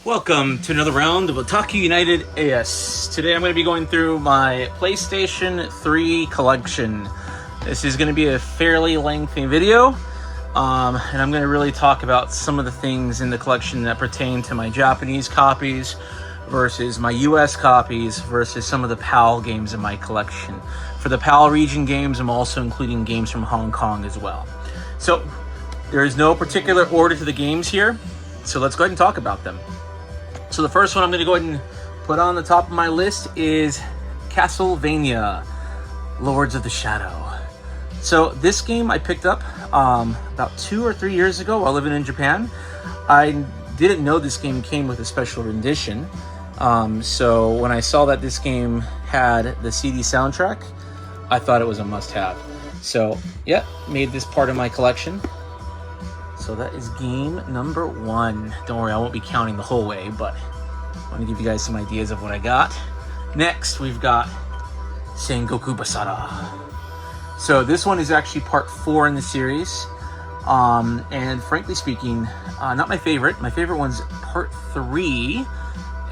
Welcome to another round of Otaku United AS. Today I'm going to be going through my PlayStation 3 collection. This is going to be a fairly lengthy video, and I'm going to really talk about some of the things in the collection that pertain to my Japanese copies versus my US copies versus some of the PAL games in my collection. For the PAL region games, I'm also including games from Hong Kong as well. So there is no particular order to the games here, so let's go ahead and talk about them. So the first one I'm going to go ahead and put on the top of my list is Castlevania, Lords of the Shadow. So this game I picked up about 2 or 3 years ago while living in Japan. I didn't know this game came with a special rendition. So when I saw that this game had the CD soundtrack, I thought it was a must-have. So yeah, made this part of my collection. So that is game number 1. Don't worry, I won't be counting the whole way, but I want to give you guys some ideas of what I got. Next, we've got Sengoku Basara. So this one is actually part 4 in the series. And frankly speaking, not my favorite. My favorite one's part 3.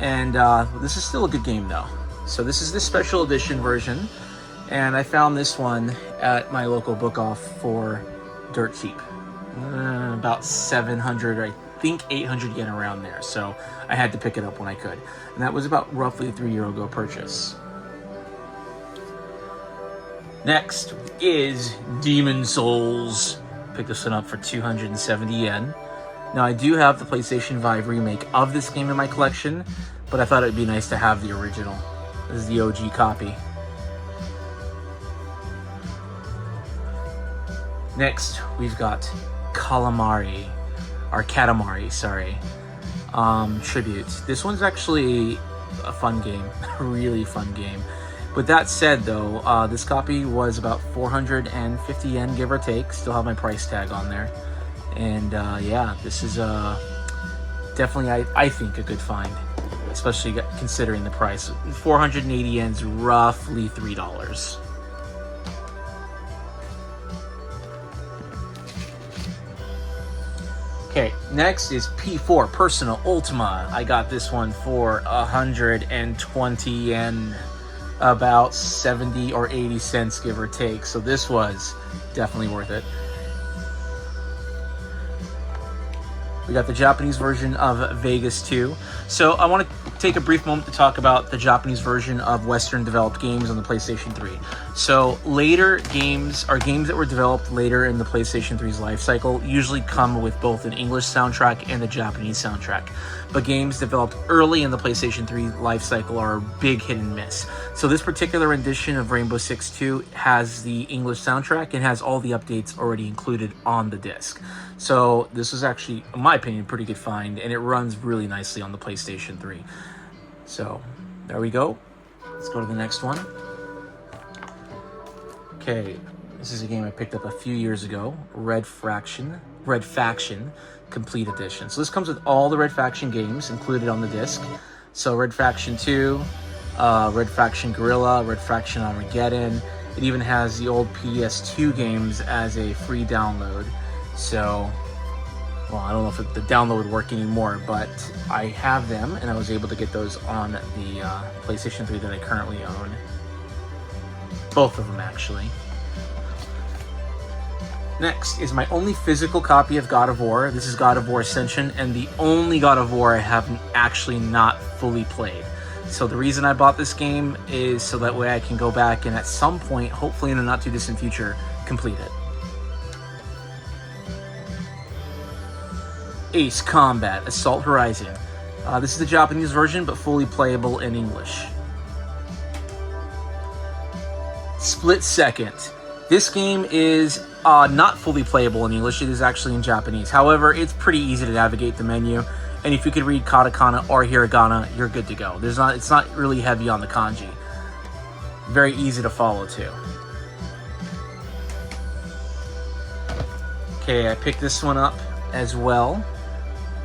And this is still a good game though. So this is the special edition version. And I found this one at my local book off for dirt cheap. About 700, I think 800 yen around there. So I had to pick it up when I could. And that was about roughly a 3-year ago purchase. Next is Demon Souls. Picked this one up for 270 yen. Now I do have the PlayStation 5 remake of this game in my collection, but I thought it would be nice to have the original. This is the OG copy. Next, we've got Katamari, Tribute. This one's actually a fun game, a really fun game. With that said though, this copy was about 450 yen, give or take. Still have my price tag on there. And yeah, this is definitely, I think, a good find, especially considering the price. 480 yen's roughly $3. Okay, next is P4 Personal Ultima. I got this one for 120 yen, about 70 or 80 cents, give or take. So this was definitely worth it. We got the Japanese version of Vegas 2. So I want to take a brief moment to talk about the Japanese version of Western developed games on the PlayStation 3. So later games, or games that were developed later in the PlayStation 3's life cycle, usually come with both an English soundtrack and a Japanese soundtrack. But games developed early in the PlayStation 3 life cycle are a big hit and miss. So this particular rendition of Rainbow Six 2 has the English soundtrack and has all the updates already included on the disc. So this was actually, in my opinion, a pretty good find, and it runs really nicely on the PlayStation 3. So there we go. Let's go to the next one. Okay, this is a game I picked up a few years ago, Red Faction Complete Edition. So this comes with all the Red Faction games included on the disc. So Red Faction 2, Red Faction Guerrilla, Red Faction Armageddon. It even has the old PS2 games as a free download. So, well, I don't know if the download would work anymore, but I have them, and I was able to get those on the PlayStation 3 that I currently own. Both of them, actually. Next is my only physical copy of God of War. This is God of War Ascension, and the only God of War I have actually not fully played. So the reason I bought this game is so that way I can go back and at some point, hopefully in the not too distant future, complete it. Ace Combat Assault Horizon. This is the Japanese version, but fully playable in English. Split Second. This game is not fully playable in English. It is actually in Japanese. However, it's pretty easy to navigate the menu, and if you could read katakana or hiragana, you're good to go. It's not really heavy on the kanji. Very easy to follow too. Okay, I picked this one up as well.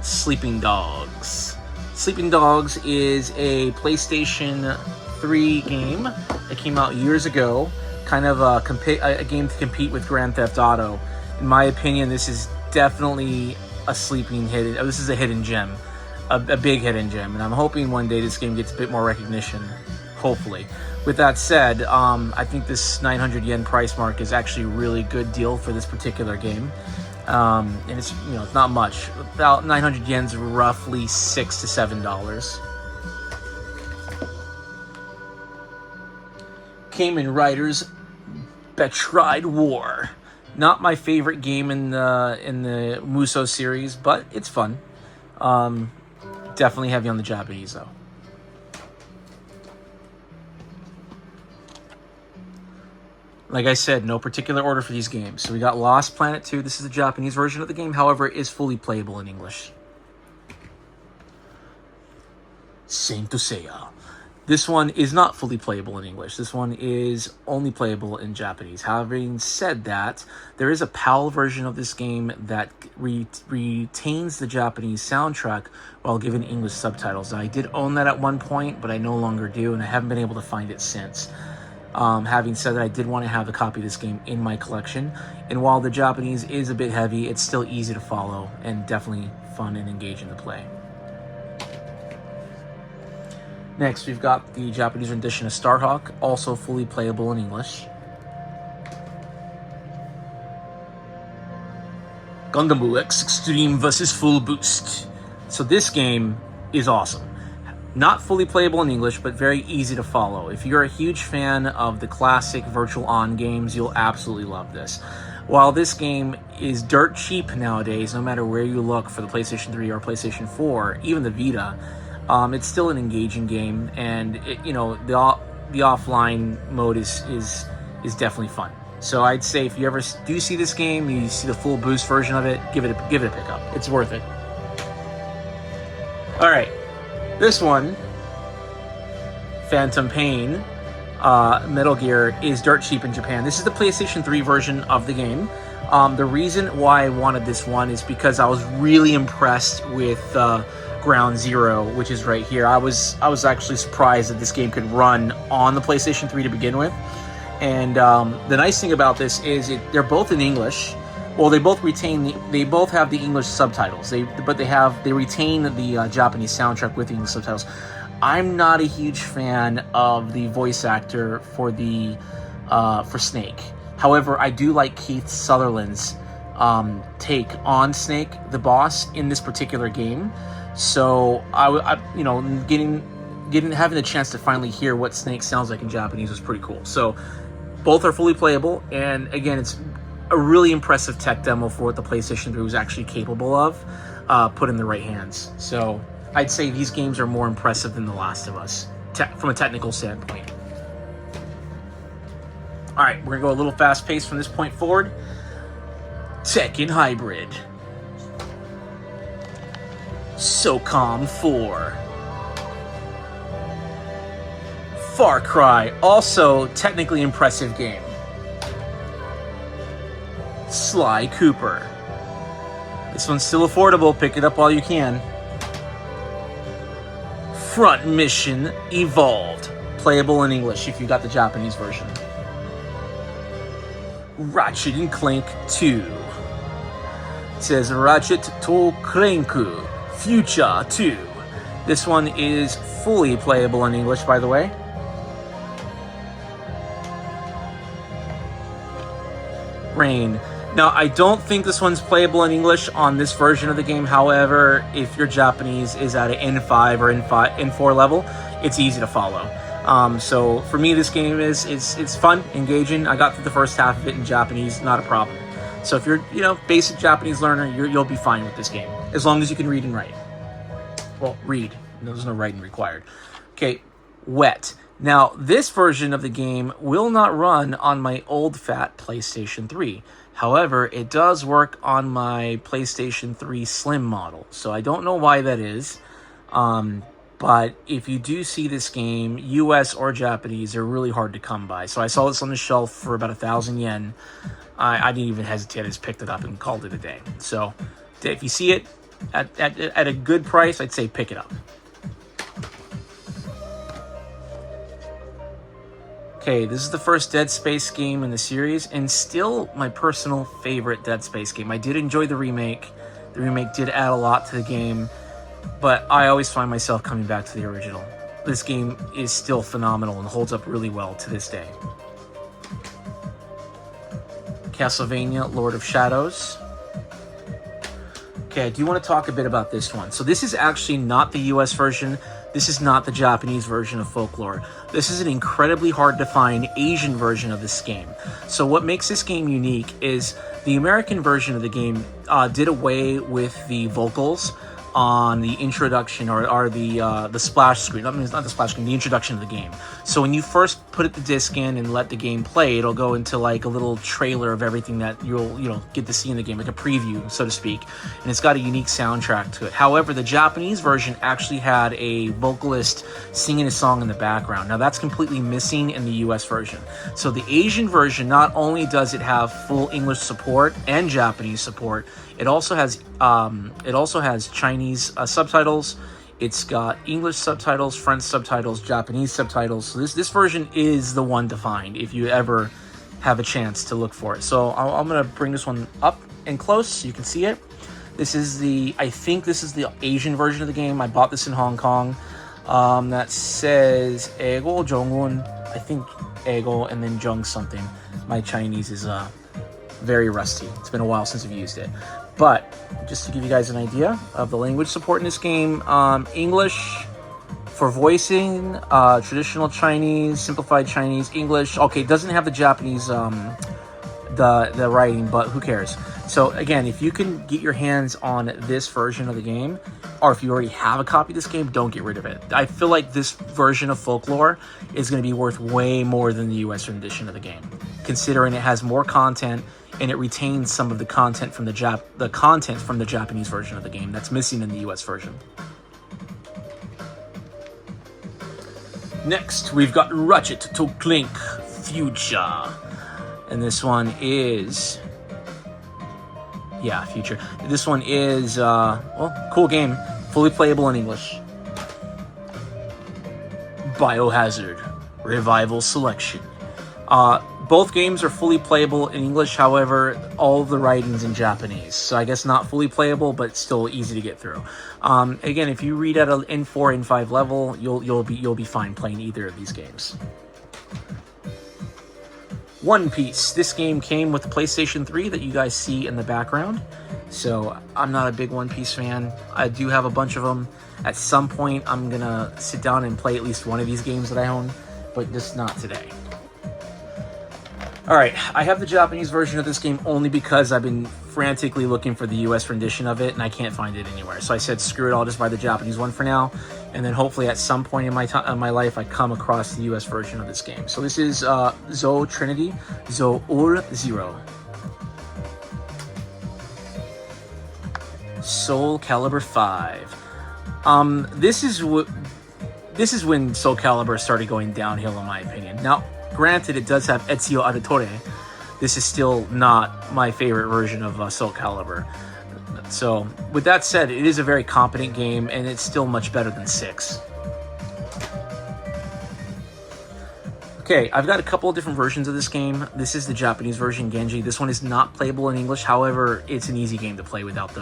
Sleeping Dogs. Sleeping Dogs is a PlayStation 3 game that came out years ago. Kind of a game to compete with Grand Theft Auto. In my opinion, this is definitely a sleeping hidden. This is a hidden gem. a big hidden gem, and I'm hoping one day this game gets a bit more recognition, hopefully. With that said, I think this 900 yen price mark is actually a really good deal for this particular game. And it's, you know, it's not much. About 900 yen's roughly $6 to $7. Kamen Riders Betrayed War. Not my favorite game in the Muso series, but it's fun. Definitely heavy on the Japanese though. Like I said, no particular order for these games. So we got Lost Planet 2. This is the Japanese version of the game. However, it is fully playable in English. Saint Seiya. This one is not fully playable in English. This one is only playable in Japanese. Having said that, there is a PAL version of this game that retains the Japanese soundtrack while given English subtitles. Now, I did own that at one point, but I no longer do, and I haven't been able to find it since. Having said that, I did want to have a copy of this game in my collection, and while the Japanese is a bit heavy, it's still easy to follow and definitely fun and engaging to play. Next, we've got the Japanese rendition of Starhawk, also fully playable in English. Gundam X Extreme vs. Full Boost. So this game is awesome. Not fully playable in English, but very easy to follow. If you're a huge fan of the classic Virtual On games, you'll absolutely love this. While this game is dirt cheap nowadays, no matter where you look for the PlayStation 3 or PlayStation 4, even the Vita, it's still an engaging game, and you know, the offline mode is definitely fun. So I'd say if you ever do see this game, you see the full boost version of it, give it a pick up. It's worth it. All right. This one, Phantom Pain, Metal Gear, is dirt cheap in Japan. This is the PlayStation 3 version of the game. The reason why I wanted this one is because I was really impressed with Ground Zero, which is right here. I was actually surprised that this game could run on the PlayStation 3 to begin with. And the nice thing about this is they're both in English. Well, they both have the English subtitles. They retain the Japanese soundtrack with the English subtitles. I'm not a huge fan of the voice actor for Snake. However, I do like Keith Sutherland's take on Snake, the boss, in this particular game. So having the chance to finally hear what Snake sounds like in Japanese was pretty cool. So both are fully playable, and again, it's a really impressive tech demo for what the PlayStation 3 was actually capable of, put in the right hands. So I'd say these games are more impressive than The Last of Us, from a technical standpoint. All right, we're gonna go a little fast paced from this point forward. Tekken Hybrid. SOCOM 4. Far Cry, also technically impressive game. Sly Cooper. This one's still affordable, pick it up while you can. Front Mission Evolved, playable in English if you got the Japanese version. Ratchet and Clank 2. It says Ratchet to Clank Future 2. This one is fully playable in English, by the way. Rain. Now, I don't think this one's playable in English on this version of the game. However, if your Japanese is at an N5 or N4 level, it's easy to follow. So for me, this game it's fun, engaging. I got through the first half of it in Japanese, not a problem. So if you're basic Japanese learner, you'll be fine with this game as long as you can read and write. Well, read. There's no writing required. Okay, Wet. Now, this version of the game will not run on my old fat PlayStation 3. However, it does work on my PlayStation 3 Slim model. So I don't know why that is. But if you do see this game, US or Japanese, they're really hard to come by. So I saw this on the shelf for about 1,000 yen. I didn't even hesitate. I just picked it up and called it a day. So if you see it at a good price, I'd say pick it up. Okay, this is the first Dead Space game in the series, and still my personal favorite Dead Space game. I did enjoy the remake. The remake did add a lot to the game. but I always find myself coming back to the original. This game is still phenomenal and holds up really well to this day. Castlevania Lord of Shadows. Okay, I do want to talk a bit about this one. So this is actually not the US version. This is not the Japanese version of Folklore. This is an incredibly hard to find Asian version of this game. So what makes this game unique is the American version of the game did away with the vocals on the introduction or the splash screen. I mean, it's not the splash screen, the introduction of the game. So when you first put the disc in and let the game play, it'll go into like a little trailer of everything that you'll get to see in the game, like a preview, so to speak. And it's got a unique soundtrack to it. However, the Japanese version actually had a vocalist singing a song in the background. Now that's completely missing in the US version. So the Asian version, not only does it have full English support and Japanese support, it also has Chinese subtitles. It's got English subtitles, French subtitles, Japanese subtitles. So this version is the one to find if you ever have a chance to look for it. So I'm gonna bring this one up and close so you can see it. I think this is the Asian version of the game. I bought this in Hong Kong. That says Ego Jongun. I think Ego and then Jung something. My Chinese is very rusty. It's been a while since I've used it. But just to give you guys an idea of the language support in this game, English for voicing, traditional Chinese, simplified Chinese, English. Okay, it doesn't have the Japanese the writing, but who cares? So again, if you can get your hands on this version of the game, or if you already have a copy of this game, don't get rid of it. I feel like this version of Folklore is going to be worth way more than the US rendition of the game, considering it has more content and it retains some of the content from the Japanese version of the game that's missing in the US version. Next, we've got Ratchet to Clank Future. And this one is... yeah, Future. This one is, well, cool game. Fully playable in English. Biohazard Revival Selection. Both games are fully playable in English, however, all of the writing's in Japanese. So I guess not fully playable, but still easy to get through. Again, if you read at an N4, N5 level, you'll be fine playing either of these games. One Piece. This game came with the PlayStation 3 that you guys see in the background. So I'm not a big One Piece fan. I do have a bunch of them. At some point, I'm gonna sit down and play at least one of these games that I own, but just not today. Alright, I have the Japanese version of this game only because I've been frantically looking for the US rendition of it and I can't find it anywhere. So I said, screw it, I'll just buy the Japanese one for now. And then hopefully at some point in my life, I come across the US version of this game. So this is Zo Trinity, Zo Ur Zero. Soul Calibur 5. This is when Soul Calibur started going downhill in my opinion. Now, granted, it does have Ezio Auditore. This is still not my favorite version of Soul Calibur. So, with that said, it is a very competent game, and it's still much better than 6. Okay, I've got a couple of different versions of this game. This is the Japanese version, Genji. This one is not playable in English. However, it's an easy game to play without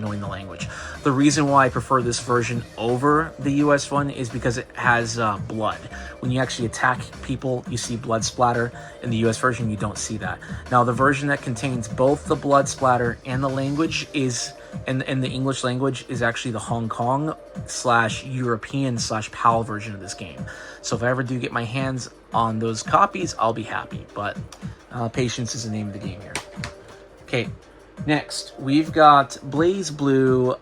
knowing the language. The reason why I prefer this version over the US one is because it has blood. When you actually attack people, you see blood splatter. In the US version, you don't see that. Now, the version that contains both the blood splatter and the language is... and the English language is actually the Hong Kong / European / PAL version of this game. So if I ever do get my hands on those copies, I'll be happy. But patience is the name of the game here. Okay, next we've got Blaze Blue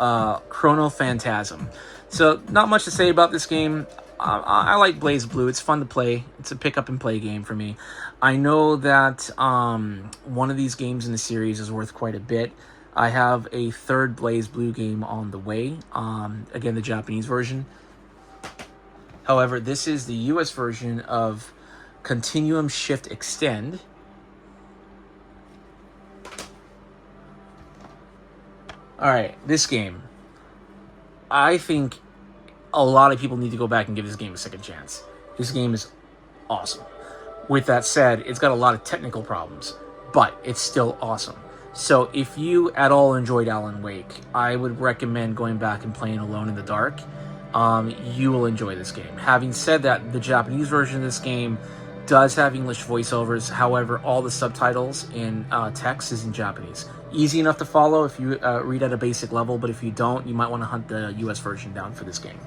Chrono Phantasm. So not much to say about this game. I like Blaze Blue. It's fun to play. It's a pick up and play game for me. I know that one of these games in the series is worth quite a bit. I have a third Blaze Blue game on the way. Again, the Japanese version. However, this is the US version of Continuum Shift Extend. Alright, this game. I think a lot of people need to go back and give this game a second chance. This game is awesome. With that said, it's got a lot of technical problems, but it's still awesome. So if you at all enjoyed Alan Wake, I would recommend going back and playing Alone in the Dark. You will enjoy this game. Having said that, the Japanese version of this game does have English voiceovers. However, all the subtitles and text is in Japanese. Easy enough to follow if you read at a basic level, but if you don't, you might want to hunt the US version down for this game.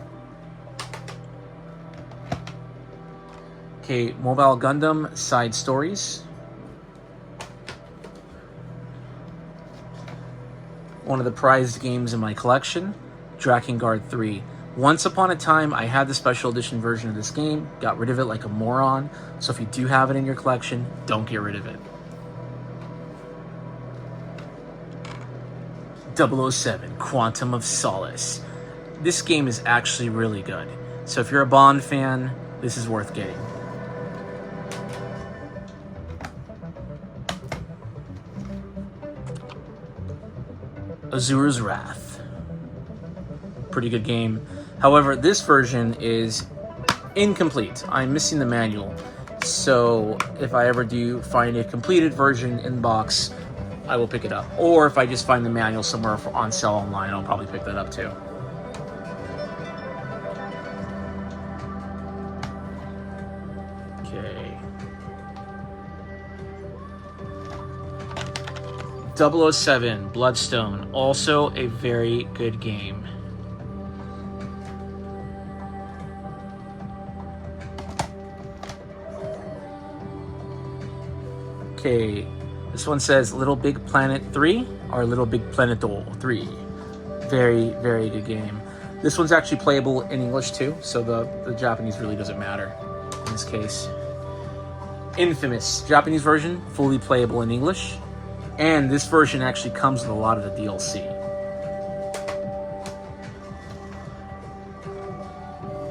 Okay, Mobile Gundam Side Stories. One of the prized games in my collection, Drakengard 3. Once upon a time, I had the special edition version of this game, got rid of it like a moron, so if you do have it in your collection, don't get rid of it. 007, Quantum of Solace. This game is actually really good, so if you're a Bond fan, this is worth getting. Azura's Wrath. Pretty good game. However, this version is incomplete. I'm missing the manual. So if I ever do find a completed version in the box, I will pick it up. Or if I just find the manual somewhere on sale online, I'll probably pick that up too. Okay. 007 Bloodstone, also a very good game. Okay, this one says Little Big Planet 3 or Little Big Planet 3. Very, very good game. This one's actually playable in English too, so the Japanese really doesn't matter in this case. Infamous, Japanese version, fully playable in English. And this version actually comes with a lot of the DLC.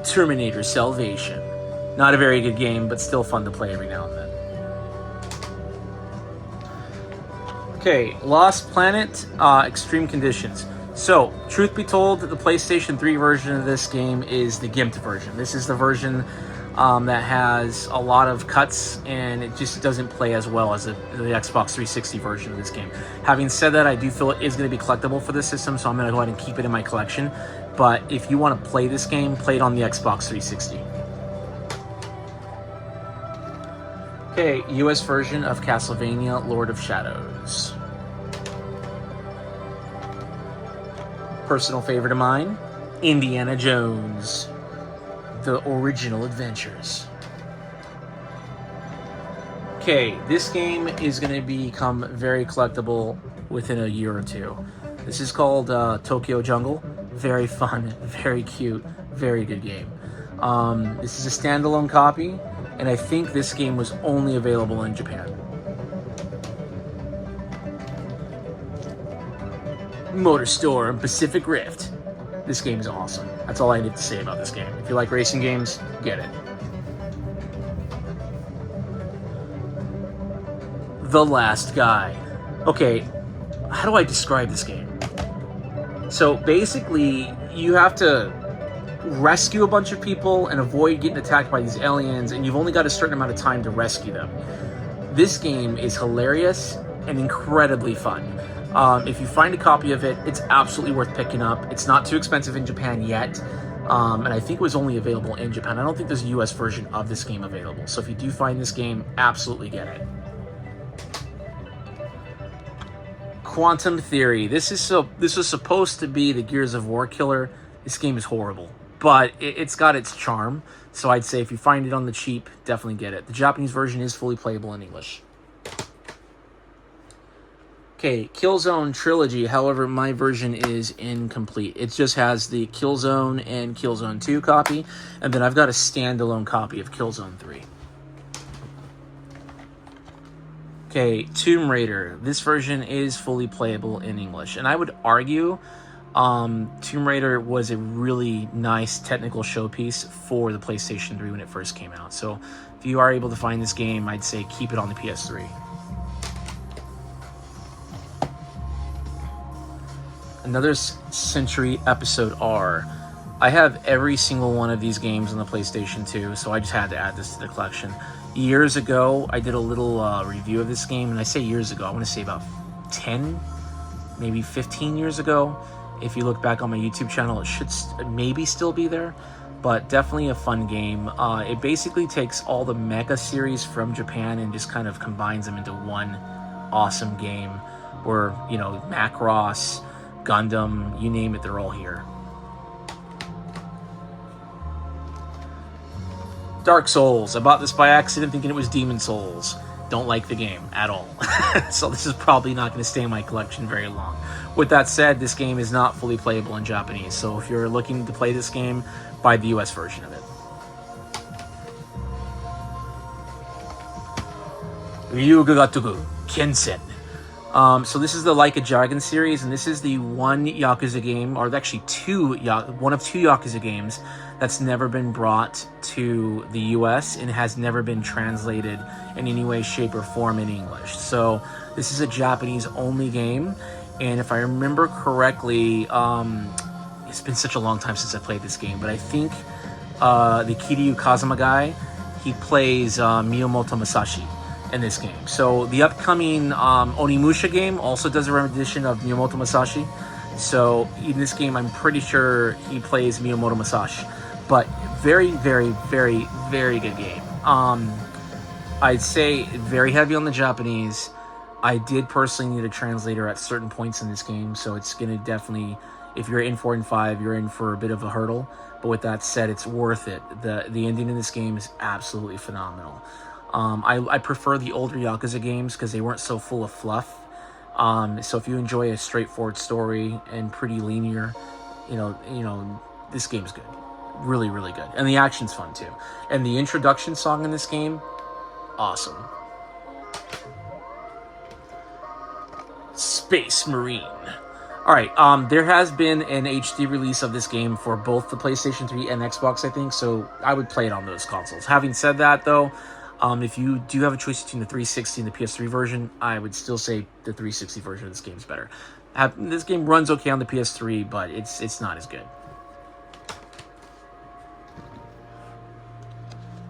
Terminator Salvation. Not a very good game, but still fun to play every now and then. Okay, Lost Planet, Extreme Conditions. So, truth be told, the PlayStation 3 version of this game is the gimped version. This is the version that has a lot of cuts, and it just doesn't play as well as the Xbox 360 version of this game. Having said that, I do feel it is going to be collectible for this system, so I'm going to go ahead and keep it in my collection. But if you want to play this game, play it on the Xbox 360. Okay, US version of Castlevania Lord of Shadows. Personal favorite of mine, Indiana Jones. The Original Adventures. Okay, this game is going to become very collectible within a year or two. This is called Tokyo Jungle. Very fun, very cute, very good game. This is a standalone copy, and I think this game was only available in Japan. MotorStorm Pacific Rift. This game is awesome. That's all I need to say about this game. If you like racing games, get it. The Last Guide. Okay, how do I describe this game? So basically, you have to rescue a bunch of people and avoid getting attacked by these aliens, and you've only got a certain amount of time to rescue them. This game is hilarious and incredibly fun. If you find a copy of it, it's absolutely worth picking up. It's not too expensive in Japan yet, and I think it was only available in Japan. I don't think there's a US version of this game available. So if you do find this game, absolutely get it. Quantum Theory. This was supposed to be the Gears of War killer. This game is horrible, but it's got its charm. So I'd say if you find it on the cheap, definitely get it. The Japanese version is fully playable in English. Okay, Killzone Trilogy, however, my version is incomplete. It just has the Killzone and Killzone 2 copy, and then I've got a standalone copy of Killzone 3. Okay, Tomb Raider. This version is fully playable in English, and I would argue Tomb Raider was a really nice technical showpiece for the PlayStation 3 when it first came out. So if you are able to find this game, I'd say keep it on the PS3. Another Century Episode R. I have every single one of these games on the PlayStation 2, so I just had to add this to the collection. Years ago, I did a little review of this game, and I say years ago, I want to say about 10, maybe 15 years ago. If you look back on my YouTube channel, it should maybe still be there, but definitely a fun game. It basically takes all the Mecha series from Japan and just kind of combines them into one awesome game where, you know, Macross, Gundam, you name it, they're all here. Dark Souls. I bought this by accident thinking it was Demon Souls. Don't like the game at all. So this is probably not going to stay in my collection very long. With that said, this game is not fully playable in Japanese. So if you're looking to play this game, buy the US version of it. Ryuga Gatoku Kensen. So this is the Like a Dragon series, and this is the one Yakuza game, or actually one of two Yakuza games that's never been brought to the US and has never been translated in any way, shape, or form in English. So this is a Japanese-only game, and if I remember correctly, it's been such a long time since I played this game, but I think the Kiryu Kazuma guy, he plays Miyamoto Masashi in this game. So the upcoming Onimusha game also does a rendition of Miyamoto Masashi. So in this game, I'm pretty sure he plays Miyamoto Masashi. But very, very, very, very good game. I'd say very heavy on the Japanese. I did personally need a translator at certain points in this game, so it's going to definitely, if you're in 4 and 5, you're in for a bit of a hurdle. But with that said, it's worth it. The ending in this game is absolutely phenomenal. I prefer the older Yakuza games because they weren't so full of fluff. So if you enjoy a straightforward story and pretty linear, you know, this game's good. Really, really good. And the action's fun too. And the introduction song in this game, awesome. Space Marine. Alright, there has been an HD release of this game for both the PlayStation 3 and Xbox, I think, so I would play it on those consoles. Having said that, though, if you do have a choice between the 360 and the PS3 version, I would still say the 360 version of this game is better. This game runs okay on the PS3, but it's not as good.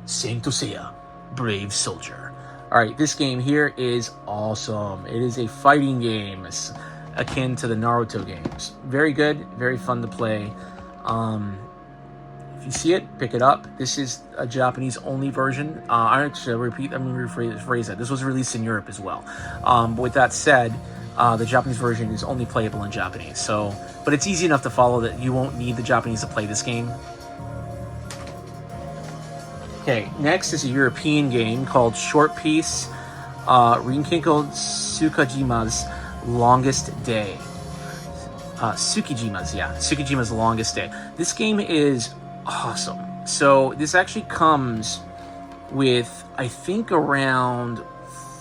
Saint Seiya, Brave Soldier. Alright, this game here is awesome. It is a fighting game. It's akin to the Naruto games. Very good, very fun to play. If you see it, pick it up. This is a Japanese-only version. I'm going to rephrase that. This was released in Europe as well. But with that said, the Japanese version is only playable in Japanese. So, but it's easy enough to follow that you won't need the Japanese to play this game. Okay, next is a European game called Short Piece, Rinkinko Tsukajima's Longest Day. Tsukajima's Longest Day. This game is awesome. So this actually comes with, I think, around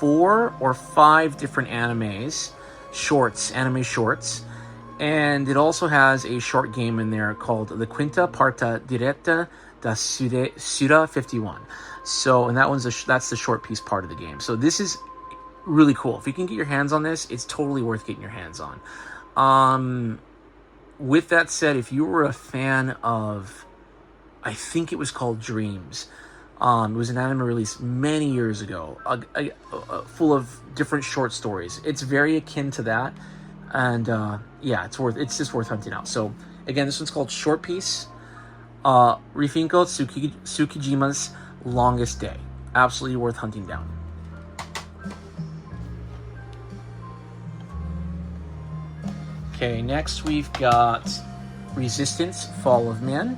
4 or 5 different anime shorts, and it also has a short game in there called the Quinta Parta Diretta da Suda 51. So, and that's the short piece part of the game. So this is really cool. If you can get your hands on this, it's totally worth getting your hands on. With that said, if you were a fan of, I think it was called Dreams. It was an anime release many years ago, full of different short stories. It's very akin to that, and yeah, it's just worth hunting out. So again, this one's called Short Piece, Rifinko Tsukajima's Longest Day. Absolutely worth hunting down. Okay, next we've got Resistance: Fall of Man.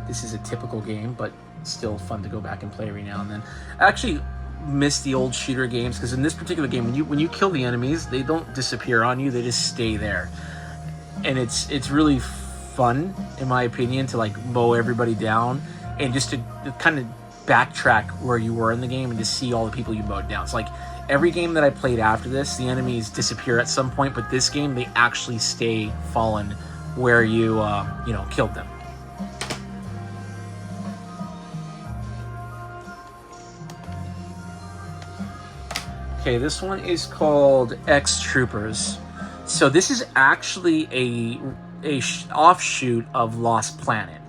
This is a typical game, but still fun to go back and play every now and then. I actually miss the old shooter games because in this particular game, when you kill the enemies, they don't disappear on you; they just stay there, and it's really fun, in my opinion, to like mow everybody down and just to kind of backtrack where you were in the game and just see all the people you mowed down. It's like every game that I played after this, the enemies disappear at some point, but this game, they actually stay fallen where you killed them. Okay, this one is called X Troopers. So this is actually a offshoot of Lost Planet,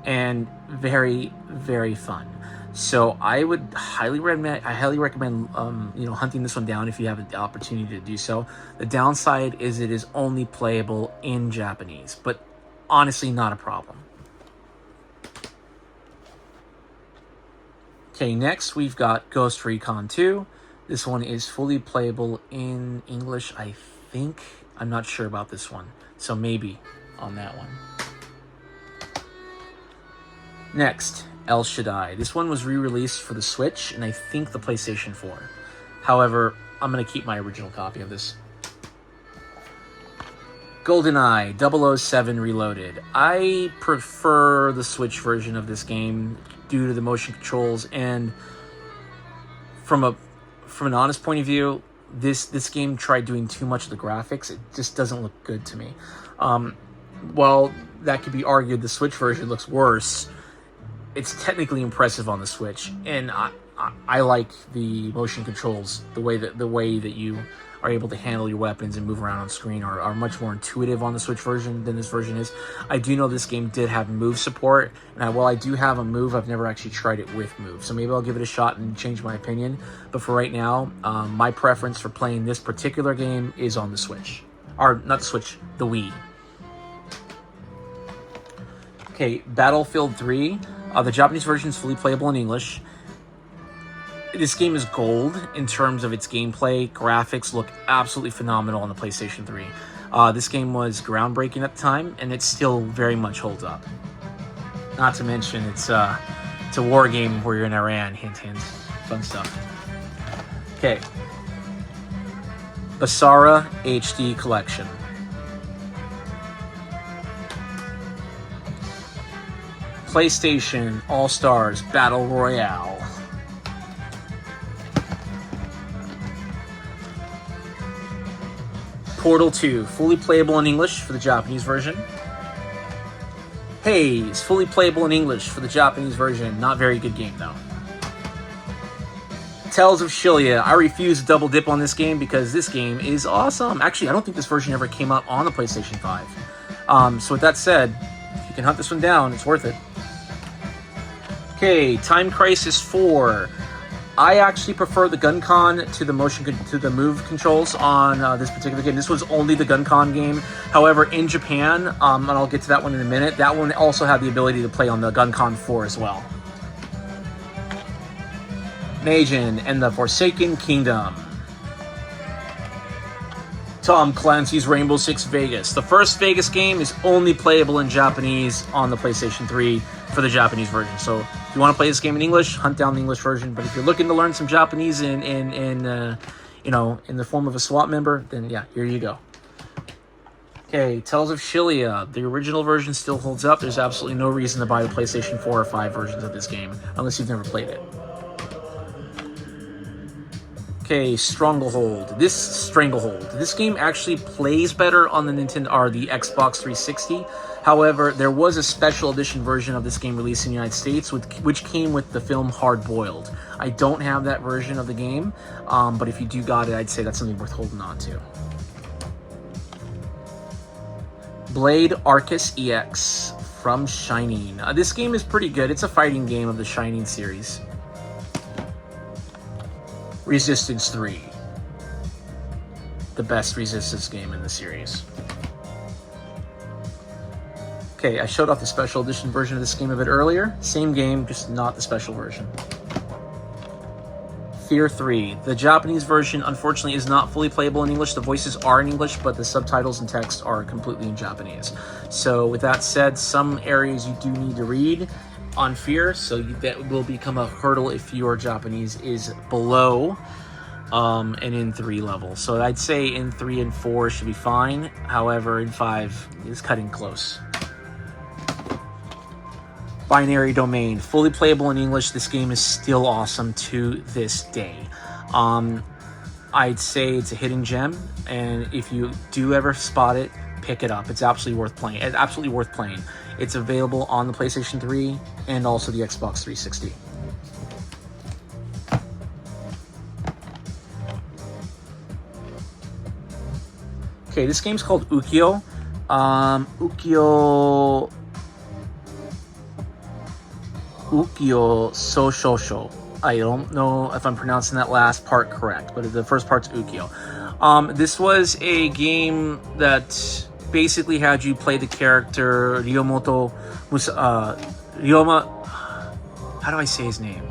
and very, very fun. So I would highly recommend hunting this one down if you have the opportunity to do so. The downside is it is only playable in Japanese, but honestly not a problem. Okay, next we've got Ghost Recon 2. This one is fully playable in English, I think. I'm not sure about this one, so maybe on that one. Next, El Shaddai. This one was re-released for the Switch and I think the PlayStation 4. However, I'm going to keep my original copy of this. GoldenEye 007 Reloaded. I prefer the Switch version of this game due to the motion controls, and from an honest point of view, this game tried doing too much of the graphics. It just doesn't look good to me. While that could be argued, the Switch version looks worse. It's technically impressive on the Switch, and I like the motion controls. The way that you are able to handle your weapons and move around on screen are much more intuitive on the Switch version than this version is. I do know this game did have move support, and while I do have a move, I've never actually tried it with move. So maybe I'll give it a shot and change my opinion. But for right now, my preference for playing this particular game is on the Switch. Or not the Switch, the Wii. Okay, Battlefield 3. The Japanese version is fully playable in English. This game is gold in terms of its gameplay. Graphics look absolutely phenomenal on the PlayStation 3. This game was groundbreaking at the time, and it still very much holds up. Not to mention, it's a war game where you're in Iran. Hint, hint. Fun stuff. Okay. Basara HD Collection. PlayStation All-Stars Battle Royale. Portal 2, fully playable in English for the Japanese version. Haze, fully playable in English for the Japanese version. Not very good game, though. Tales of Xillia. I refuse to double dip on this game because this game is awesome. Actually, I don't think this version ever came out on the PlayStation 5. So with that said, if you can hunt this one down, it's worth it. Okay, Time Crisis 4. I actually prefer the Gun-Con to the move controls on this particular game. This was only the Gun-Con game. However, in Japan, and I'll get to that one in a minute, that one also had the ability to play on the Gun-Con 4 as well. Majin and the Forsaken Kingdom. Tom Clancy's Rainbow Six Vegas. The first Vegas game is only playable in Japanese on the PlayStation 3 for the Japanese version. So if you want to play this game in English, hunt down the English version. But if you're looking to learn some Japanese in the form of a SWAT member, then yeah, here you go. Okay, Tales of Xillia. The original version still holds up. There's absolutely no reason to buy the PlayStation 4 or 5 versions of this game unless you've never played it. Okay, Stranglehold. This game actually plays better on the Nintendo or the Xbox 360. However, there was a special edition version of this game released in the United States, which came with the film Hard Boiled. I don't have that version of the game, but if you do got it, I'd say that's something worth holding on to. Blade Arceus EX from Shining. This game is pretty good. It's a fighting game of the Shining series. Resistance 3. The best Resistance game in the series. Okay, I showed off the special edition version of this game a bit earlier. Same game, just not the special version. Fear 3. The Japanese version, unfortunately, is not fully playable in English. The voices are in English, but the subtitles and text are completely in Japanese. So with that said, some areas you do need to read on Fear, so that will become a hurdle if your Japanese is below an N3 level. So I'd say in 3 and 4 should be fine. However, in 5 is cutting close. Binary Domain, fully playable in English. This game is still awesome to this day. I'd say it's a hidden gem, and if you do ever spot it, pick it up. It's absolutely worth playing. It's available on the PlayStation 3 and also the Xbox 360. Okay, this game's called Ukyo. Ukyo Soshosho. I don't know if I'm pronouncing that last part correct, but the first part's Ukyo. This was a game that basically had you play the character Ryoma. How do I say his name?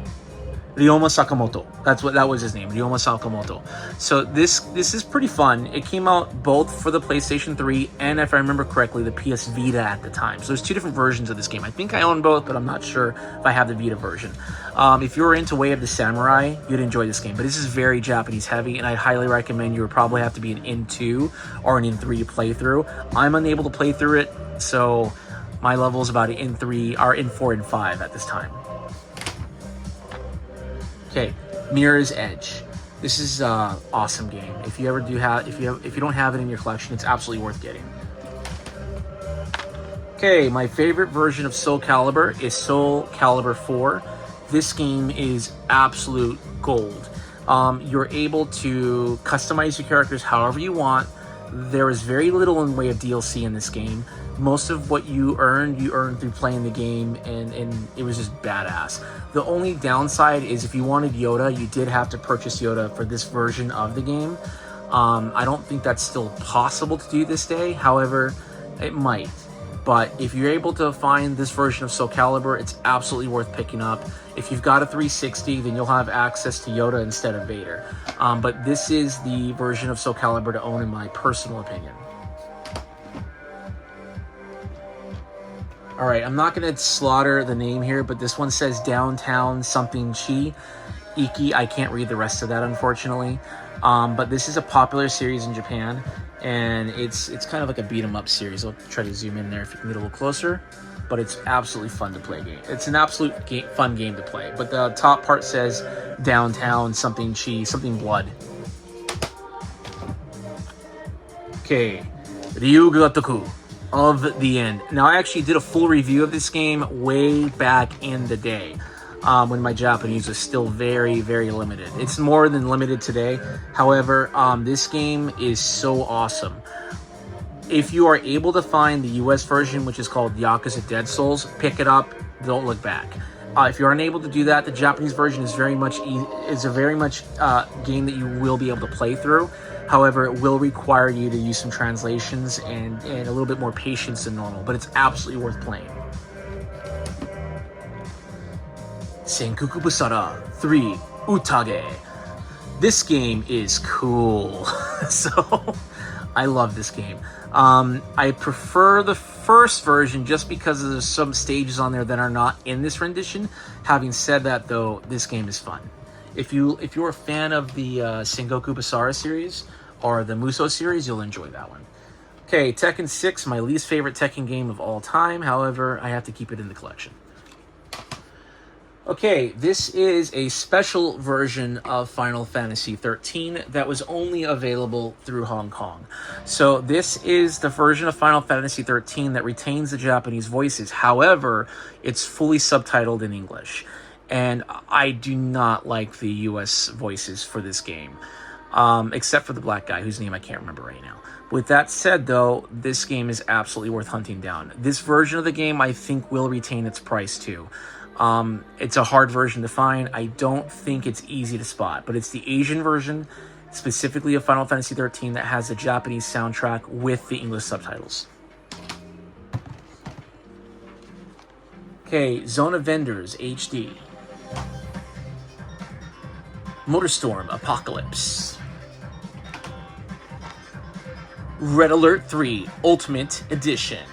Ryoma Sakamoto. That was his name, Ryoma Sakamoto. So this is pretty fun. It came out both for the PlayStation 3 and, if I remember correctly, the PS Vita at the time. So there's two different versions of this game. I think I own both, but I'm not sure if I have the Vita version. If you were into Way of the Samurai, you'd enjoy this game. But this is very Japanese heavy, and I highly recommend you would probably have to be an N2 or an N3 to play through. I'm unable to play through it, so my levels about N3 are N4 and 5 at this time. Okay, Mirror's Edge. This is an awesome game. If you don't have it in your collection, it's absolutely worth getting. Okay, my favorite version of Soul Calibur is Soul Calibur 4. This game is absolute gold. You're able to customize your characters however you want. There is very little in way of DLC in this game. Most of what you earned through playing the game, and it was just badass. The only downside is if you wanted Yoda, you did have to purchase Yoda for this version of the game. I don't think that's still possible to do this day. However, it might. But if you're able to find this version of Soul Calibur, it's absolutely worth picking up. If you've got a 360, then you'll have access to Yoda instead of Vader. But this is the version of Soul Calibur to own, in my personal opinion. All right, I'm not going to slaughter the name here, but this one says Downtown something Chi. Iki, I can't read the rest of that, unfortunately. But this is a popular series in Japan, and it's kind of like a beat-em-up series. I'll try to zoom in there if you can get a little closer. But it's absolutely fun to play game. It's an absolute fun game to play. But the top part says Downtown something Chi, something blood. Okay, Ryugataku of the End. Now, I actually did a full review of this game way back in the day, when my Japanese was still very, very limited. It's more than limited today. However, this game is so awesome. If you are able to find the US version, which is called Yakuza Dead Souls, pick it up. Don't look back. If you're unable to do that, the Japanese version is a very much game that you will be able to play through. However, it will require you to use some translations and a little bit more patience than normal, but it's absolutely worth playing. Senkuku Busara 3 Utage. This game is cool. So, I love this game. I prefer the first version just because there's some stages on there that are not in this rendition. Having said that, though, this game is fun. If you're a fan of the Sengoku Basara series or the Musou series, you'll enjoy that one. Okay, Tekken 6, my least favorite Tekken game of all time. However, I have to keep it in the collection. Okay, this is a special version of Final Fantasy XIII that was only available through Hong Kong. So this is the version of Final Fantasy XIII that retains the Japanese voices. However, it's fully subtitled in English. And I do not like the US voices for this game, except for the black guy whose name I can't remember right now. With that said, though, this game is absolutely worth hunting down. This version of the game, I think, will retain its price too. It's a hard version to find. I don't think it's easy to spot, but it's the Asian version, specifically of Final Fantasy XIII, that has the Japanese soundtrack with the English subtitles. Okay, Zone of Vendors HD. Motorstorm Apocalypse. Red Alert 3 Ultimate Edition.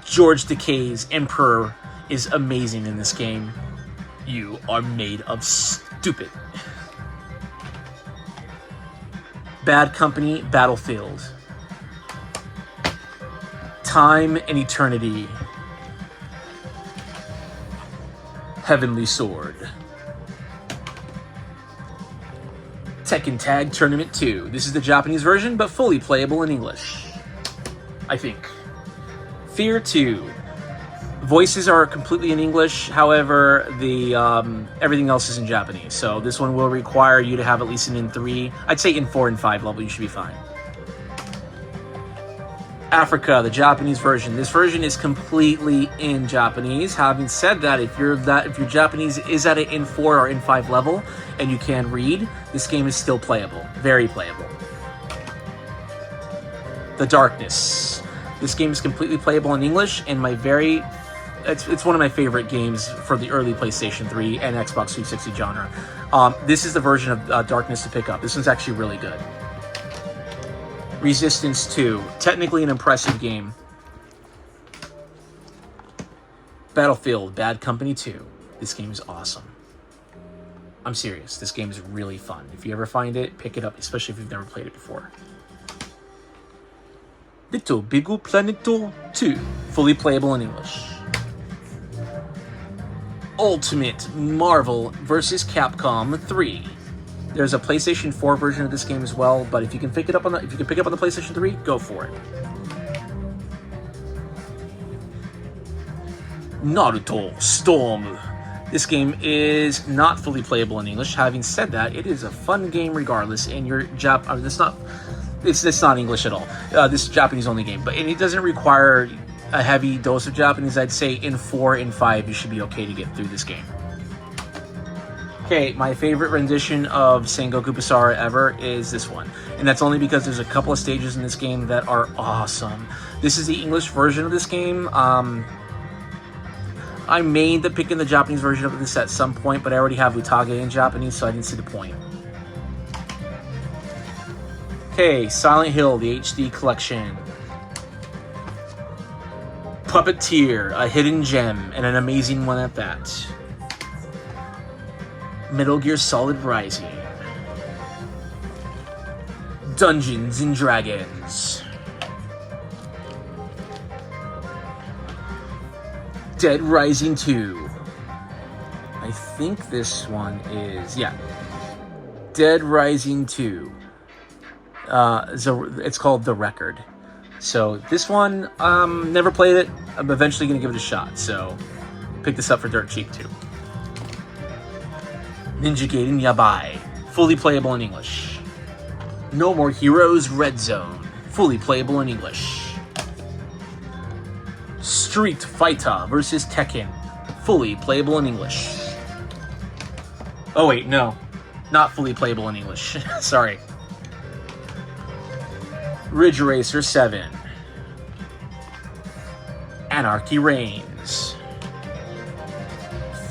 George Takei's Emperor is amazing in this game. You are made of stupid. Bad Company Battlefield. Time and Eternity. Heavenly Sword. Tekken Tag Tournament 2. This is the Japanese version, but fully playable in English, I think. Fear 2. Voices are completely in English, however, the everything else is in Japanese. So this one will require you to have at least an N3. I'd say N4 and 5 level, you should be fine. Africa, the Japanese version. This version is completely in Japanese. Having said that, if your Japanese is at an N4 or N5 level and you can read, this game is still playable, very playable. The Darkness. This game is completely playable in English, and it's one of my favorite games for the early PlayStation 3 and Xbox 360 genre. This is the version of Darkness to pick up. This one's actually really good. Resistance 2, technically an impressive game. Battlefield Bad Company 2. This game is awesome. I'm serious. This game is really fun. If you ever find it, pick it up, especially if you've never played it before. Little Big Planeto 2, fully playable in English. Ultimate Marvel vs. Capcom 3. There's a PlayStation 4 version of this game as well, but if you can pick it up on the PlayStation 3, go for it. Naruto Storm. This game is not fully playable in English. Having said that, it is a fun game regardless. And it's not English at all. This is a Japanese only game, but it doesn't require a heavy dose of Japanese. I'd say in 4 and 5, you should be okay to get through this game. Okay, my favorite rendition of Sengoku Basara ever is this one. And that's only because there's a couple of stages in this game that are awesome. This is the English version of this game. I may end up picking the Japanese version of this at some point, but I already have Utage in Japanese, so I didn't see the point. Okay, Silent Hill, the HD collection. Puppeteer, a hidden gem, and an amazing one at that. Metal Gear Solid Rising. Dungeons and Dragons. Dead Rising 2. I think this one is, yeah. Dead Rising 2. It's called The Record. So this one, never played it. I'm eventually going to give it a shot. So pick this up for dirt cheap too. Ninja Gaiden Yabai, fully playable in English. No More Heroes Red Zone, fully playable in English. Street Fighter vs. Tekken, fully playable in English. Oh wait, no. Not fully playable in English. Sorry. Ridge Racer 7. Anarchy Reigns.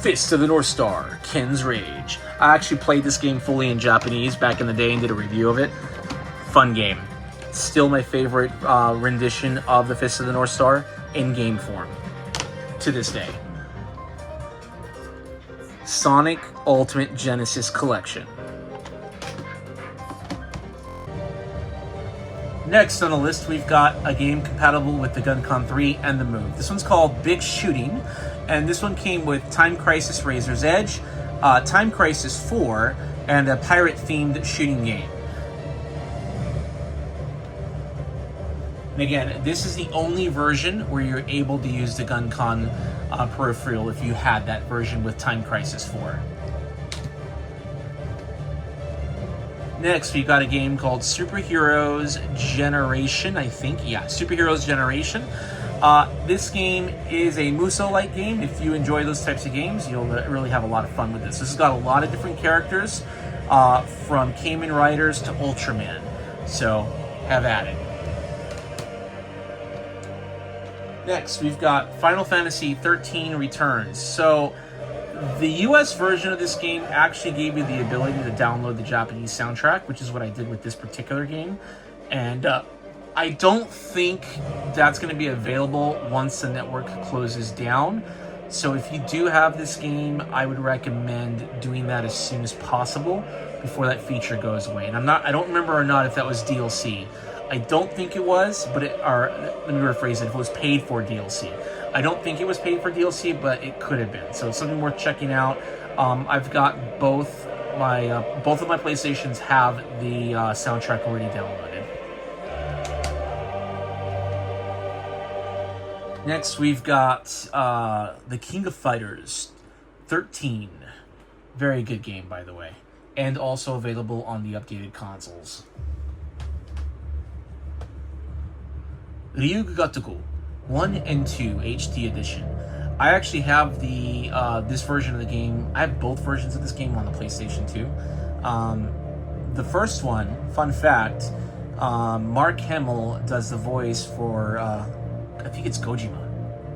Fist of the North Star, Ken's Rage. I actually played this game fully in Japanese back in the day and did a review of it. Fun game. Still my favorite rendition of the Fist of the North Star in game form to this day. Sonic Ultimate Genesis Collection. Next on the list, we've got a game compatible with the GunCon 3 and the Move. This one's called Big Shooting, and this one came with Time Crisis Razor's Edge, Time Crisis 4, and a pirate-themed shooting game. And again, this is the only version where you're able to use the GunCon peripheral if you had that version with Time Crisis 4. Next, we've got a game called Superheroes Generation, I think. Yeah, Superheroes Generation. This game is a Muso-like game. If you enjoy those types of games, you'll really have a lot of fun with this. This has got a lot of different characters, from Kamen Riders to Ultraman. So, have at it. Next, we've got Final Fantasy XIII Returns. So, the US version of this game actually gave you the ability to download the Japanese soundtrack, which is what I did with this particular game. And I don't think that's going to be available once the network closes down. So if you do have this game, I would recommend doing that as soon as possible before that feature goes away. And I don't remember or not if that was DLC. I don't think it was, but let me rephrase it, if it was paid for DLC. I don't think it was paid for DLC, but it could have been. So it's something worth checking out. I've got both of my PlayStations have the soundtrack already downloaded. Next, we've got The King of Fighters 13. Very good game, by the way. And also available on the updated consoles. Ryugu 1 and 2 HD edition. I actually have the this version of the game. I have both versions of this game on the PlayStation 2. The first one, fun fact, Mark Hamill does the voice for, I think it's Gojima.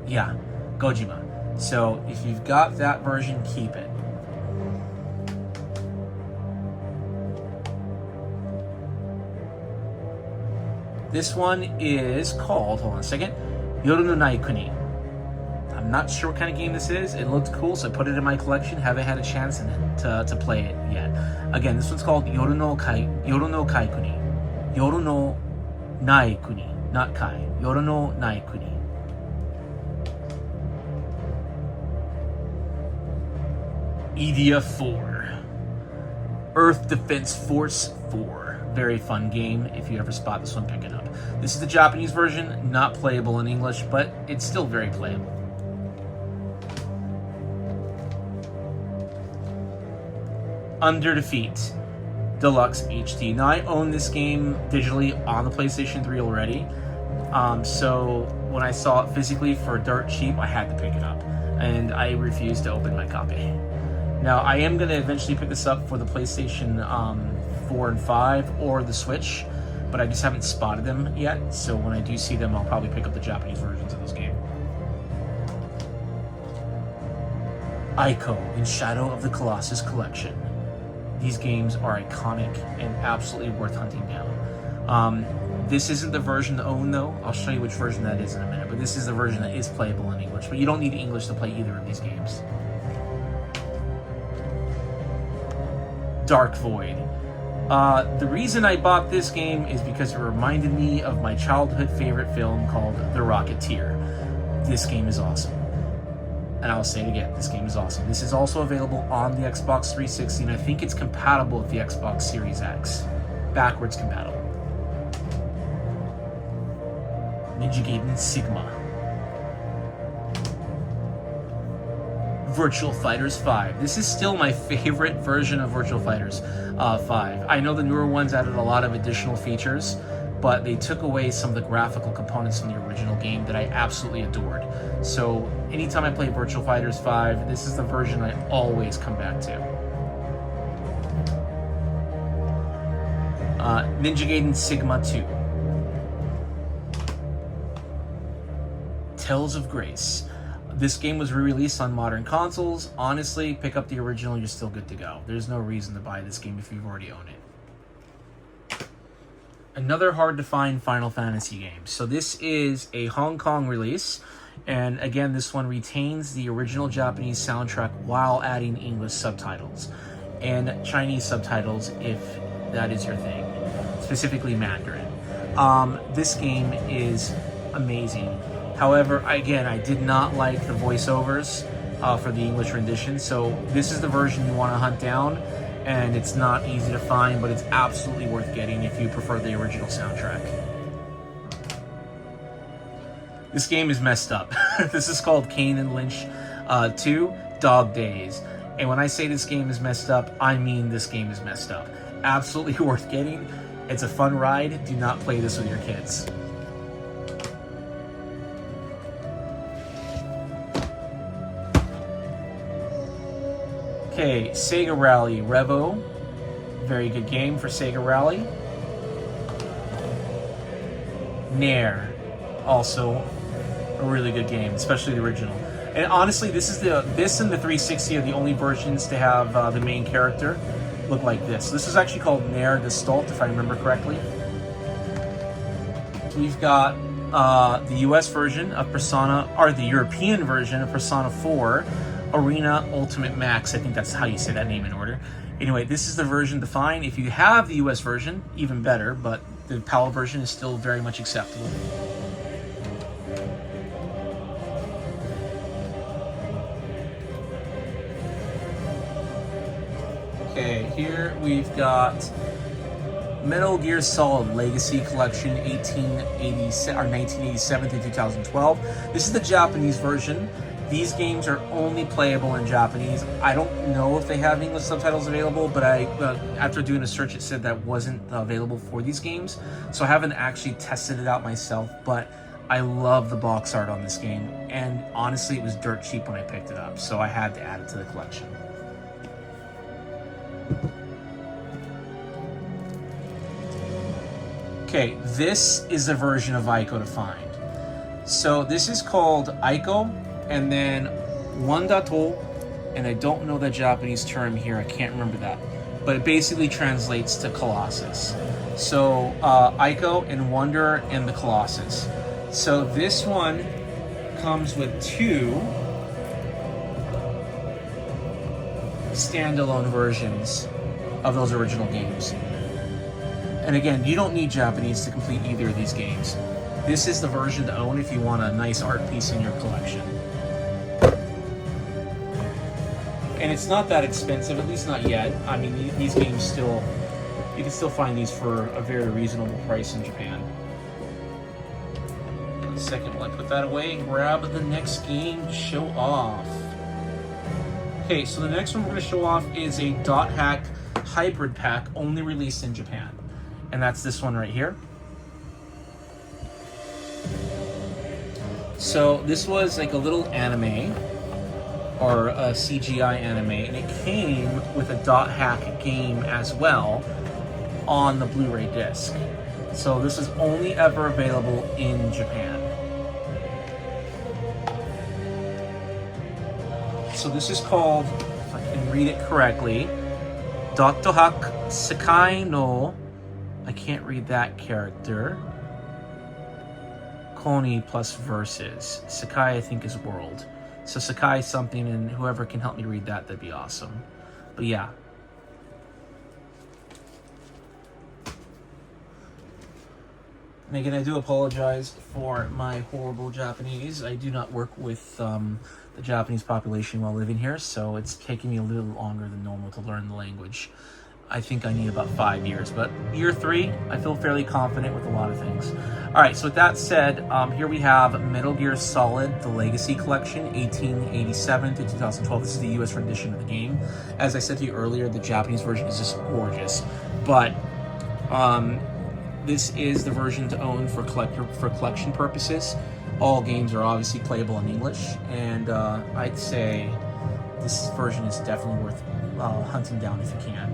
Yeah, Gojima. So if you've got that version, keep it. This one is called, hold on a second, Yoru no Nai Kuni. I'm not sure what kind of game this is. It looked cool, so I put it in my collection. Haven't had a chance to play it yet. Again, this one's called Yoru no Kai Kuni. Yoru no Nai Kuni, not Kai. Yoru no Nai Kuni. EDF 4. Earth Defense Force 4. Very fun game. If you ever spot this one, pick it up. This is the Japanese version, not playable in English, but it's still very playable. Under Defeat Deluxe HD. Now, I own this game digitally on the PlayStation 3 already, so when I saw it physically for dirt cheap, I had to pick it up, and I refused to open my copy. Now, I am going to eventually pick this up for the PlayStation 4 and 5 or the Switch, but I just haven't spotted them yet, so when I do see them, I'll probably pick up the Japanese versions of this game. Ico in Shadow of the Colossus Collection. These games are iconic and absolutely worth hunting down. This isn't the version to own, though. I'll show you which version that is in a minute, but this is the version that is playable in English, but you don't need English to play either of these games. Dark Void. The reason I bought this game is because it reminded me of my childhood favorite film called The Rocketeer. This game is awesome. And I'll say it again, this game is awesome. This is also available on the Xbox 360, and I think it's compatible with the Xbox Series X. Backwards compatible. Ninja Gaiden Sigma. Virtual Fighters 5. This is still my favorite version of Virtual Fighters 5. I know the newer ones added a lot of additional features, but they took away some of the graphical components from the original game that I absolutely adored. So anytime I play Virtual Fighters 5, this is the version I always come back to. Ninja Gaiden Sigma 2. Tales of Grace. This game was re-released on modern consoles. Honestly, pick up the original, you're still good to go. There's no reason to buy this game if you've already owned it. Another hard-to-find Final Fantasy game. So this is a Hong Kong release, and again, this one retains the original Japanese soundtrack while adding English subtitles and Chinese subtitles if that is your thing, specifically Mandarin. This game is amazing. However, again, I did not like the voiceovers for the English rendition, so this is the version you want to hunt down, and it's not easy to find, but it's absolutely worth getting if you prefer the original soundtrack. This game is messed up. This is called Kane and Lynch 2 Dog Days, and when I say this game is messed up, I mean this game is messed up. Absolutely worth getting. It's a fun ride. Do not play this with your kids. Okay, Sega Rally Revo. Very good game for Sega Rally. Nair. Also a really good game, especially the original. And honestly, this and the 360 are the only versions to have the main character look like this. This is actually called Nair Gestalt, if I remember correctly. We've got the US version of Persona, or the European version of Persona 4. Arena Ultimate Max, I think that's how you say that name in order. Anyway, this is the version to find. If you have the US version, even better, but the PAL version is still very much acceptable. Okay, here we've got Metal Gear Solid Legacy Collection 1987 to 2012. This is the Japanese version. These games are only playable in Japanese. I don't know if they have English subtitles available, but after doing a search, it said that wasn't available for these games. So I haven't actually tested it out myself, but I love the box art on this game, and honestly, it was dirt cheap when I picked it up, so I had to add it to the collection. Okay, this is the version of Ico to find. So this is called Ico, and then Wandato, and I don't know the Japanese term here, I can't remember that, but it basically translates to Colossus. So Ico and Wonder and the Colossus. So this one comes with 2 standalone versions of those original games. And again, you don't need Japanese to complete either of these games. This is the version to own if you want a nice art piece in your collection. And it's not that expensive, at least not yet. I mean, these games still, you can still find these for a very reasonable price in Japan. In a second, while I put that away and grab the next game to show off. Okay, so the next one we're going to show off is a Dot Hack hybrid pack, only released in Japan. And that's this one right here. So this was like a little anime, or a CGI anime, and it came with a Dot Hack game as well on the Blu-ray disc. So this is only ever available in Japan. So this is called, if I can read it correctly, Dot Hack Sakai no, I can't read that character, Koni plus verses. Sakai, I think, is world. So Sakai is something, and whoever can help me read that, that'd be awesome. But yeah. And again, I do apologize for my horrible Japanese. I do not work with the Japanese population while living here, so it's taking me a little longer than normal to learn the language. I think I need about 5 years, but year 3, I feel fairly confident with a lot of things. All right, so with that said, here we have Metal Gear Solid, the Legacy Collection, 1887 to 2012. This is the US rendition of the game. As I said to you earlier, the Japanese version is just gorgeous, but this is the version to own for collection purposes. All games are obviously playable in English, and I'd say this version is definitely worth hunting down if you can.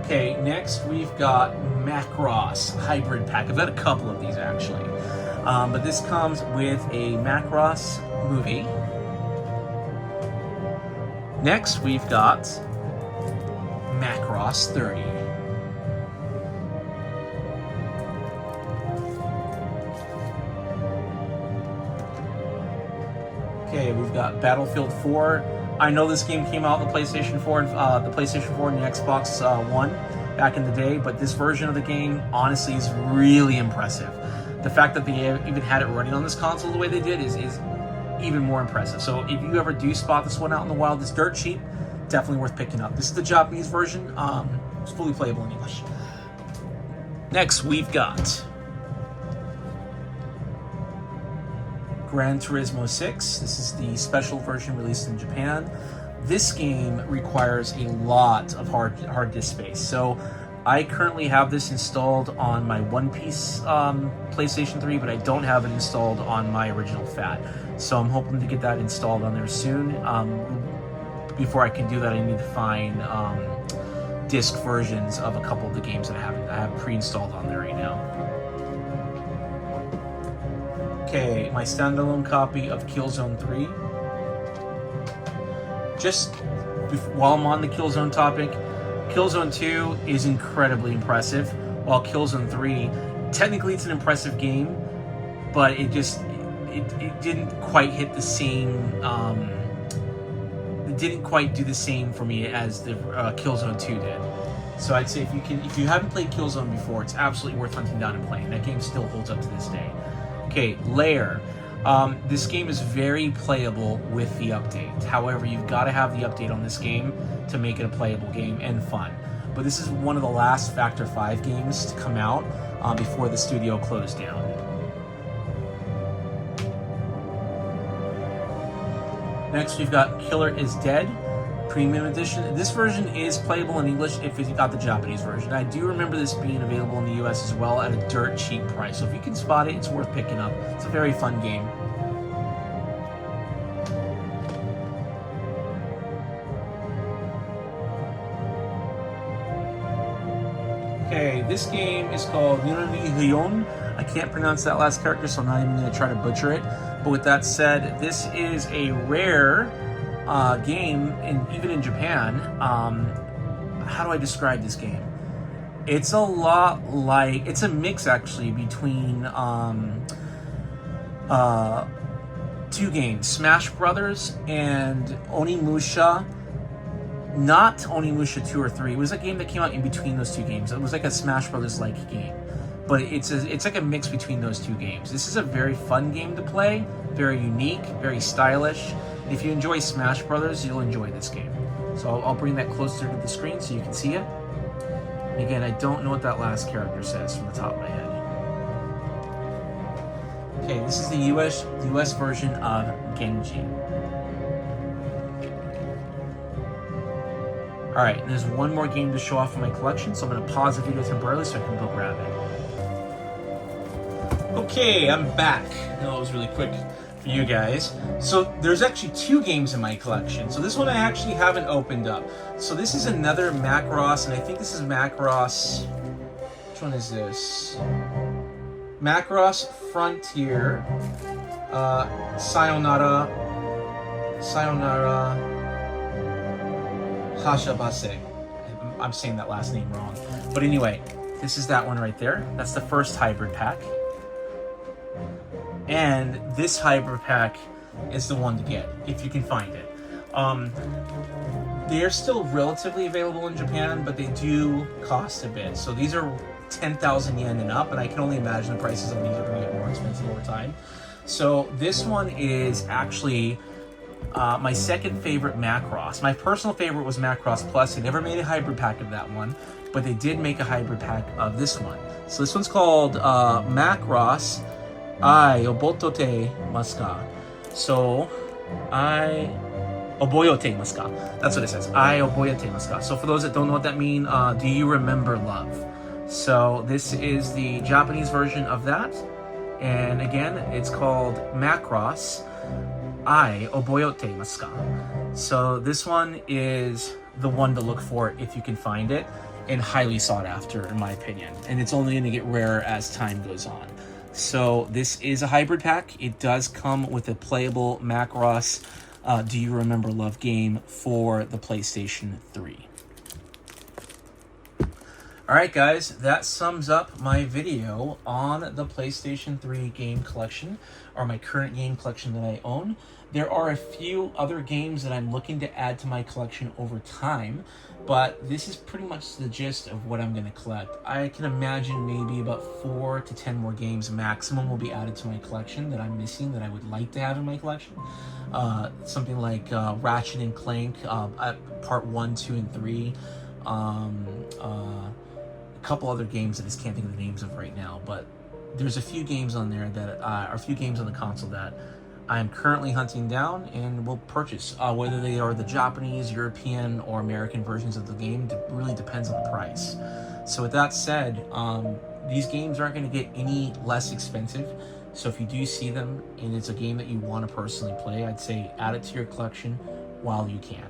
Okay, next we've got Macross Hybrid Pack. I've got a couple of these actually, but this comes with a Macross movie. Next we've got Macross 30. Okay, we've got Battlefield 4. I know this game came out on the PlayStation 4 and the Xbox One back in the day, but this version of the game honestly is really impressive. The fact that they even had it running on this console the way they did is even more impressive. So if you ever do spot this one out in the wild, it's dirt cheap, definitely worth picking up. This is the Japanese version. It's fully playable in English. Next, we've got Gran Turismo 6. This is the special version released in Japan. This game requires a lot of hard disk space. So I currently have this installed on my One Piece PlayStation 3, but I don't have it installed on my original FAT. So I'm hoping to get that installed on there soon. Before I can do that, I need to find disc versions of a couple of the games that I have pre-installed on there right now. Okay, my standalone copy of Killzone 3. Just while I'm on the Killzone topic, Killzone 2 is incredibly impressive, while Killzone 3, technically it's an impressive game, but it didn't quite hit the same, it didn't quite do the same for me as the Killzone 2 did. So I'd say if you haven't played Killzone before, it's absolutely worth hunting down and playing. That game still holds up to this day. Okay, Lair. This game is very playable with the update. However, you've got to have the update on this game to make it a playable game and fun. But this is one of the last Factor 5 games to come out before the studio closed down. Next, we've got Killer is Dead. premium edition. This version is playable in English if you got the Japanese version. I do remember this being available in the US as well at a dirt cheap price. So if you can spot it, it's worth picking up. It's a very fun game. Okay, this game is called Unity Hyon. I can't pronounce that last character, so I'm not even going to try to butcher it. But with that said, this is a rare game, even in Japan. How do I describe this game? It's a lot like, it's a mix actually between two games, Smash Brothers and Onimusha. Not Onimusha 2 or 3. It was a game that came out in between those two games. It was like a Smash Brothers-like game. But it's like a mix between those two games. This is a very fun game to play, very unique, very stylish. If you enjoy Smash Brothers, you'll enjoy this game. So I'll bring that closer to the screen so you can see it. And again, I don't know what that last character says from the top of my head. Okay, this is the US version of Genji. Alright, and there's one more game to show off in my collection, so I'm going to pause the video temporarily so I can go grab it. Okay, I'm back. No, it was really quick for you guys. So there's actually two games in my collection. So this one I actually haven't opened up. So this is another Macross, and I think this is Macross... Which one is this? Macross Frontier. Sayonara... Hashabase. I'm saying that last name wrong. But anyway, this is that one right there. That's the first hybrid pack. And this hybrid pack is the one to get, if you can find it. They're still relatively available in Japan, but they do cost a bit. So these are 10,000 yen and up, and I can only imagine the prices of these are going to get more expensive over time. So this one is actually... my second favorite Macross. My personal favorite was Macross Plus. They never made a hybrid pack of that one, but they did make a hybrid pack of this one. So this one's called Macross Ai Obotote Maska. So Ai Oboyote Maska. That's what it says. Ai Oboyote Maska. So for those that don't know what that means, do you remember love? So this is the Japanese version of that. And again, it's called Macross Ai Oboyote Maska. So this one is the one to look for if you can find it, and highly sought after in my opinion. And it's only going to get rarer as time goes on. So this is a hybrid pack. It does come with a playable Macross Do You Remember Love game for the PlayStation 3. Alright guys, that sums up my video on the PlayStation 3 game collection, or my current game collection that I own. There are a few other games that I'm looking to add to my collection over time, but this is pretty much the gist of what I'm going to collect. I can imagine maybe about 4 to 10 more games maximum will be added to my collection that I'm missing, that I would like to have in my collection. Something like Ratchet and Clank, part 1, 2, and 3. A couple other games that I just can't think of the names of right now, but there's a few games on there that are a few games on the console that I'm currently hunting down and will purchase. Whether they are the Japanese, European, or American versions of the game, it really depends on the price. So with that said, these games aren't going to get any less expensive. So if you do see them and it's a game that you want to personally play, I'd say add it to your collection while you can.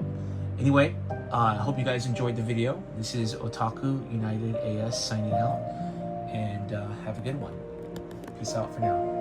Anyway, I hope you guys enjoyed the video. This is Otaku United AS signing out, and have a good one. Peace out for now.